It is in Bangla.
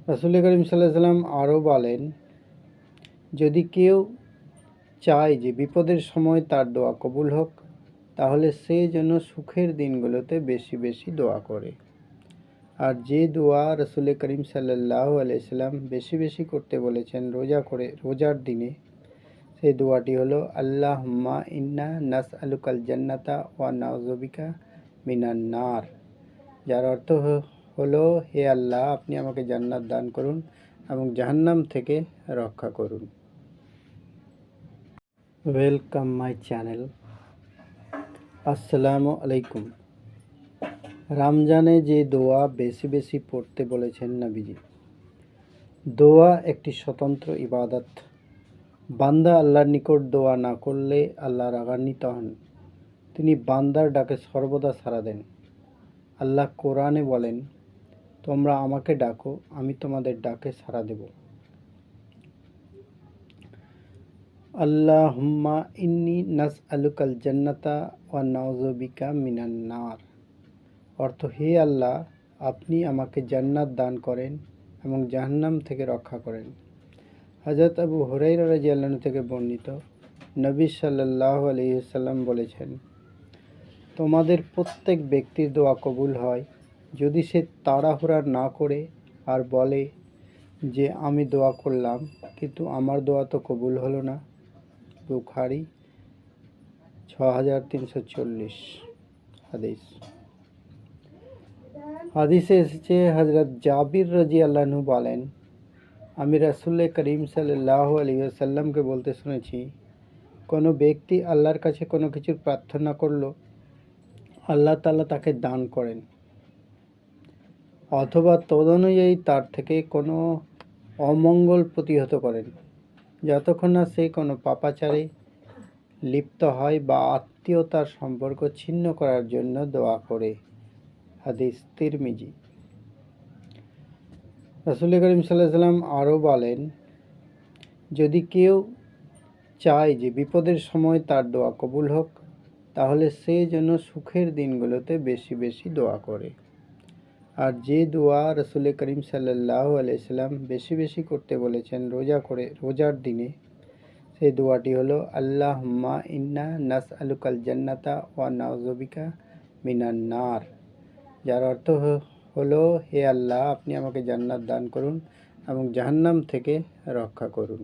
রাসূল করিম সাল্লাল্লাহু আলাইহি সাল্লাম আরও বলেন, যদি কেউ চায় যে বিপদের সময় তার দোয়া কবুল হোক, তাহলে সে যেন সুখের দিনগুলোতে বেশি বেশি দোয়া করে। আর যে দোয়া রাসূল করিম সাল্লাল্লাহু আলাইহি সাল্লাম বেশি বেশি করতে বলেছেন রোজার দিনে, সেই দোয়াটি হলো আল্লাহুম্মা ইন্না নাসআলুকাল জান্নাতা ওয়া নাউযু বিকা মিনান নার, যার অর্থ হলো, হে আল্লাহ, আপনি আমাকে জান্নাত দান করুন এবং জাহান্নাম থেকে রক্ষা করুন। Welcome my channel. আসসালামু আলাইকুম। রমজানে যে দোয়া বেশি বেশি পড়তে বলেছেন নবীজি। দোয়া একটি স্বতন্ত্র ইবাদত। বান্দা আল্লাহর নিকট দোয়া না করলে আল্লাহ রাগান্বিত হন। তিনি বান্দার ডাকে সর্বদা সাড়া দেন। আল্লাহ কোরআনে বলেন, তোমরা আমাকে ডাকো, আমি তোমাদের ডাকে সাড়া দেব। আল্লাহুম্মা ইন্নি নাসআলুকাল জান্নাতা ওয়া নাউযু বিকা মিনান নার, অর্থ, হে আল্লাহ, আপনি আমাকে জান্নাত দান করেন এবং জাহান্নাম থেকে রক্ষা করেন। হযরত আবু হুরায়রা রাদিয়াল্লাহু আনহু থেকে বর্ণিত, নবী সাল্লাল্লাহু আলাইহি ওয়াসাল্লাম বলেছেন, তোমাদের প্রত্যেক ব্যক্তির দোয়া কবুল হয় যদি সে তাড়াহুড়া না করে আর বলে যে আমি দোয়া করলাম কিন্তু আমার দোয়া তো কবুল হলো না। বুখারী 6340 হাদিস। হাদিসে এসেছে, হযরত জাবির রাদিয়াল্লাহু আনহু বলেন, আমি রাসূল করিম সাল্লাল্লাহু আলাইহি ওয়াসাল্লামকে বলতে শুনেছি, কোনো ব্যক্তি আল্লাহর কাছে কোনো কিছুর প্রার্থনা করলো, আল্লাহ তাআলা তাকে দান করেন অথবা তদনুযায়ী তার থেকে কোনো অমঙ্গল প্রতিহত করেন, যতক্ষণ না সে কোনো পাপাচারে লিপ্ত হয় বা আত্মীয়তার সম্পর্ক ছিন্ন করার জন্য দোয়া করে। হাদিস তিরমিজি। রাসূল করিম সাল্লাল্লাহু আলাইহি সাল্লাম আরও বলেন, যদি কেউ চায় যে বিপদের সময় তার দোয়া কবুল হোক, তাহলে সে যেন সুখের দিনগুলোতে বেশি বেশি দোয়া করে। আর যে দোয়া রাসূল করিম সাল্লাল্লাহু আলাইহি সাল্লাম বেশি বেশি করতে বলেছেন রোজার দিনে, সেই দোয়াটি হলো আল্লাহুম্মা ইন্না নাসআলুকাল জান্নাতা ওয়া নাউযু বিকা মিনান নার, যার অর্থ হলো, হে আল্লাহ, আপনি আমাকে জান্নাত দান করুন এবং জাহান্নাম থেকে রক্ষা করুন।